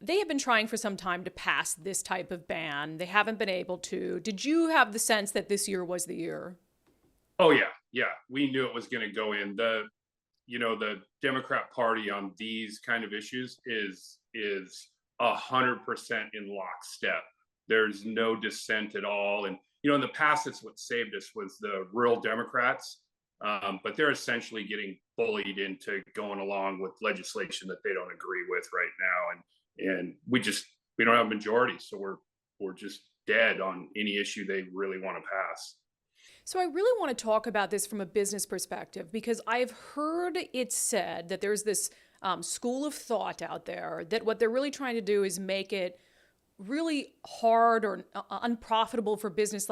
they have been trying for some time to pass this type of ban. They haven't been able to. Did you have the sense that this year was the year? Oh yeah, yeah. We knew it was going to go in. The Democrat Party on these kind of issues is 100% in lockstep. There's no dissent at all. And in the past, it's what saved us was the rural Democrats, but they're essentially getting bullied into going along with legislation that they don't agree with right now. And we don't have a majority, so we're just dead on any issue they really want to pass. So I really want to talk about this from a business perspective because I've heard it said that there's this school of thought out there that what they're really trying to do is make it really hard or unprofitable for businesses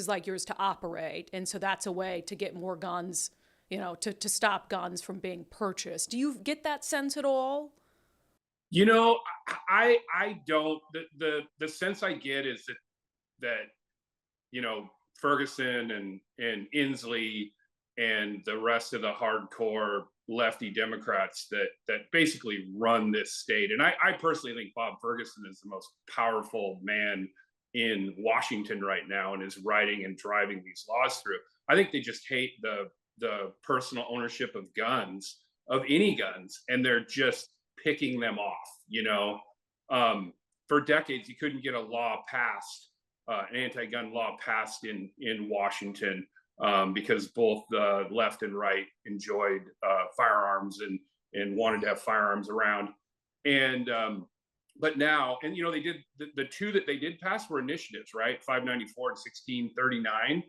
like yours to operate, and so that's a way to get more guns, to stop guns from being purchased. Do you get that sense at all? You know, I don't. The sense I get is that Ferguson and Inslee and the rest of the hardcore lefty Democrats that basically run this state. And I personally think Bob Ferguson is the most powerful man in Washington right now and is writing and driving these laws through. I think they just hate the personal ownership of guns, of any guns, and they're just picking them off. For decades, you couldn't get a law passed, an anti-gun law passed in Washington, because both the left and right enjoyed firearms and wanted to have firearms around. And but now, and they did the two that they did pass were initiatives, right? 594 and 1639.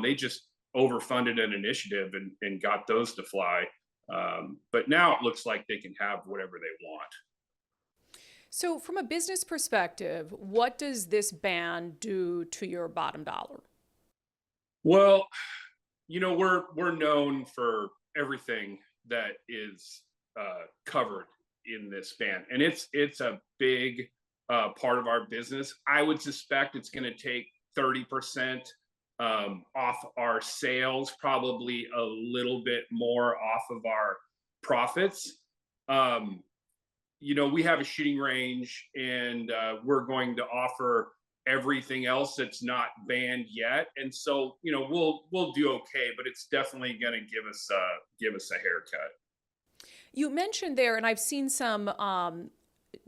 They just overfunded an initiative and got those to fly. But now it looks like they can have whatever they want. So, from a business perspective, what does this ban do to your bottom dollar? Well, we're known for everything that is covered in this ban, and it's a big part of our business. I would suspect it's going to take 30% off our sales, probably a little bit more off of our profits. We have a shooting range, and we're going to offer everything else that's not banned yet, and so we'll do okay, but it's definitely going to give us a haircut. You mentioned there, and I've seen some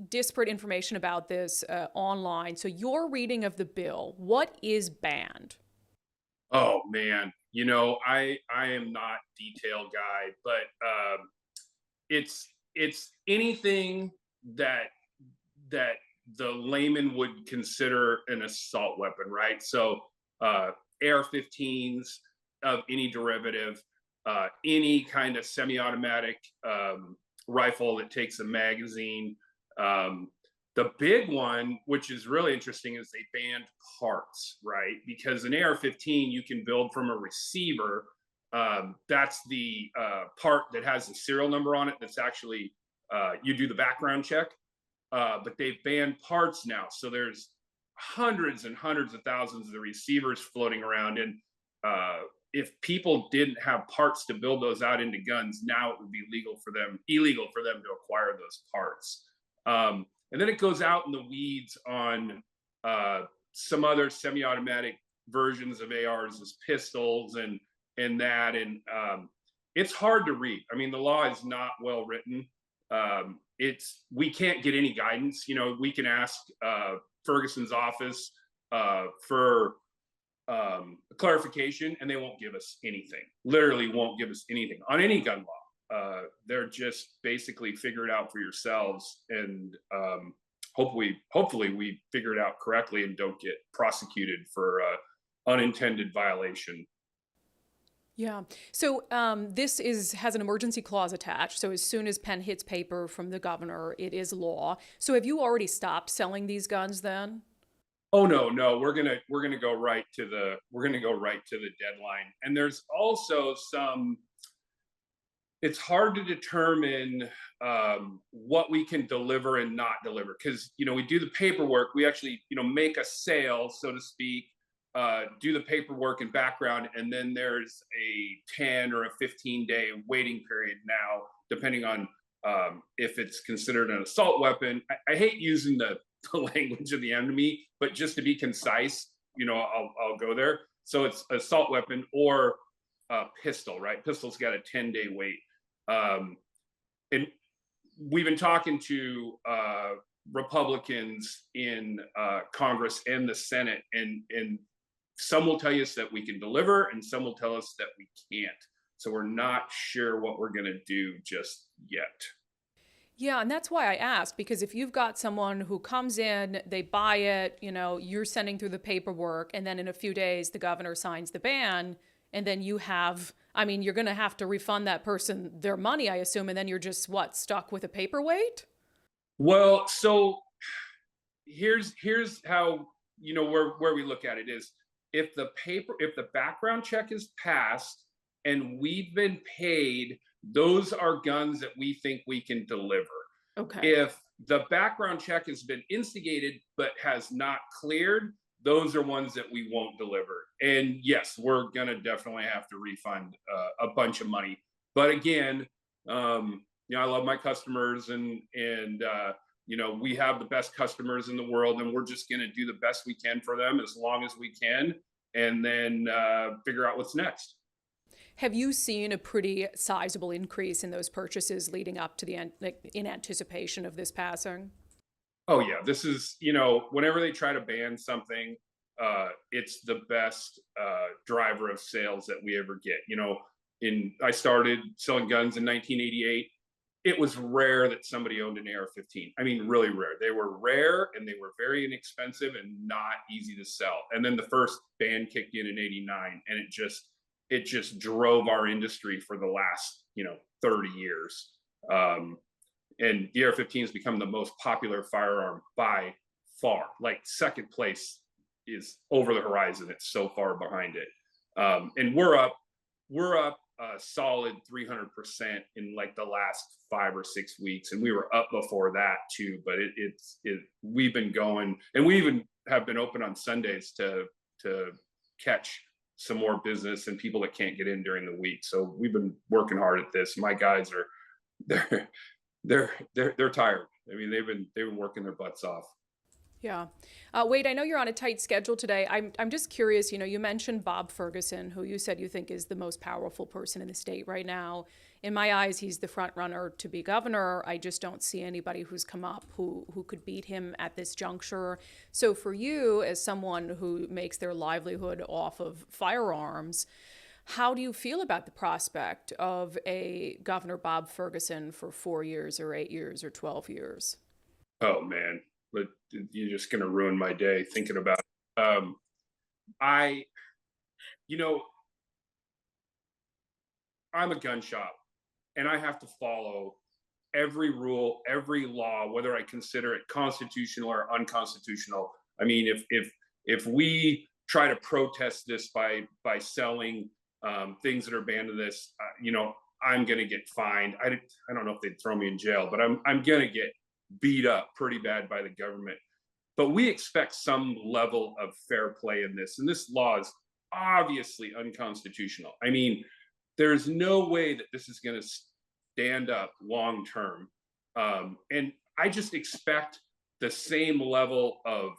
disparate information about this online. So, your reading of the bill, what is banned? Oh man, I am not detail guy, but it's anything that the layman would consider an assault weapon, right? So AR-15s of any derivative, any kind of semi-automatic rifle that takes a magazine. The big one, which is really interesting, is they banned parts, right? Because an AR-15 you can build from a receiver. That's the part that has the serial number on it. That's actually you do the background check. But they've banned parts now. So there's hundreds and hundreds of thousands of the receivers floating around. And if people didn't have parts to build those out into guns, now it would be illegal for them to acquire those parts. And then it goes out in the weeds on some other semi-automatic versions of ARs as pistols and that. And it's hard to read. I mean, the law is not well written. We can't get any guidance. We can ask Ferguson's office for clarification, and they won't give us anything. Literally, won't give us anything on any gun law. They're just basically figure it out for yourselves, and hopefully we figure it out correctly and don't get prosecuted for unintended violation. Yeah. So this has an emergency clause attached. So as soon as pen hits paper from the governor, it is law. So have you already stopped selling these guns then? Oh no, we're gonna go right to the deadline. And there's also some. It's hard to determine what we can deliver and not deliver, because we do the paperwork. We actually make a sale, so to speak. Do the paperwork and background, and then there's a 10 or a 15-day waiting period now, depending on If it's considered an assault weapon, I hate using the language of the enemy, but just to be concise, I'll go there. So it's assault weapon or a pistol, right? Pistol's got a 10-day wait. Um, and we've been talking to Republicans in Congress and the Senate, and some will tell us that we can deliver, and some will tell us that we can't. So we're not sure what we're going to do just yet. Yeah, and that's why I asked, because if you've got someone who comes in, they buy it, you're sending through the paperwork, and then in a few days the governor signs the ban, and then you're going to have to refund that person their money, I assume, and then you're just stuck with a paperweight? Well, so here's how where we look at it is, if the background check is passed and we've been paid, those are guns that we think we can deliver. Okay. If the background check has been instigated but has not cleared, those are ones that we won't deliver. And yes, we're gonna definitely have to refund a bunch of money. But again, I love my customers, and we have the best customers in the world, and we're just gonna do the best we can for them as long as we can, and then figure out what's next. Have you seen a pretty sizable increase in those purchases leading up to in anticipation of this passing? Oh yeah, this is whenever they try to ban something, it's the best driver of sales that we ever get. I started selling guns in 1988. It was rare that somebody owned an AR-15. I mean, really rare. They were rare, and they were very inexpensive and not easy to sell. And then the first ban kicked in '89, and it just drove our industry for the last 30 years. And the AR-15 has become the most popular firearm by far. Like, second place is over the horizon. It's so far behind it. And we're up a solid 300% in like the last 5 or 6 weeks, and we were up before that too. But we've been going, and we even have been open on Sundays to catch some more business and people that can't get in during the week. So we've been working hard at this. My guys are they're they're tired. I mean, they've been working their butts off. Yeah. Wade, I know you're on a tight schedule today. I'm just curious, you mentioned Bob Ferguson, who you said you think is the most powerful person in the state right now. In my eyes, he's the front runner to be governor. I just don't see anybody who's come up who could beat him at this juncture. So for you, as someone who makes their livelihood off of firearms, how do you feel about the prospect of a Governor Bob Ferguson for 4 years or 8 years or 12 years? Oh man, but you're just gonna ruin my day thinking about it. I, you know, I'm a gun shop, and I have to follow every rule, every law, whether I consider it constitutional or unconstitutional. I mean, if we try to protest this by selling things that are banned to this, I'm gonna get fined. I don't know if they'd throw me in jail, but I'm gonna get beat up pretty bad by the government. But we expect some level of fair play in this, and this law is obviously unconstitutional. I mean, there's no way that this is going to stand up long term. And I just expect the same level of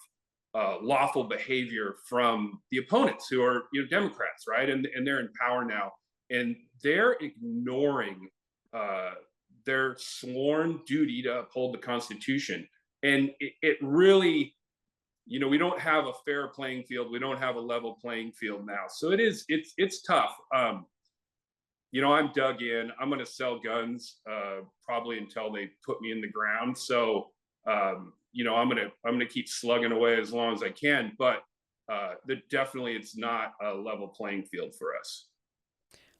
lawful behavior from the opponents, who are Democrats, right? And they're in power now, and they're ignoring their sworn duty to uphold the Constitution. And it really, we don't have a fair playing field. We don't have a level playing field now. So it's tough. I'm dug in. I'm going to sell guns probably until they put me in the ground. So, I'm going to keep slugging away as long as I can. But definitely, it's not a level playing field for us.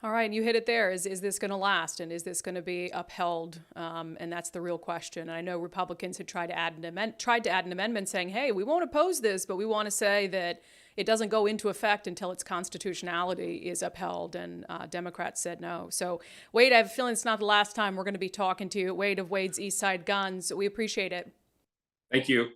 All right, and you hit it there. Is this going to last, and is this going to be upheld? And that's the real question. And I know Republicans had tried to add an amendment saying, "Hey, we won't oppose this, but we want to say that it doesn't go into effect until its constitutionality is upheld." And Democrats said no. So, Wade, I have a feeling it's not the last time we're going to be talking to you. Wade of Wade's Eastside Guns. We appreciate it. Thank you.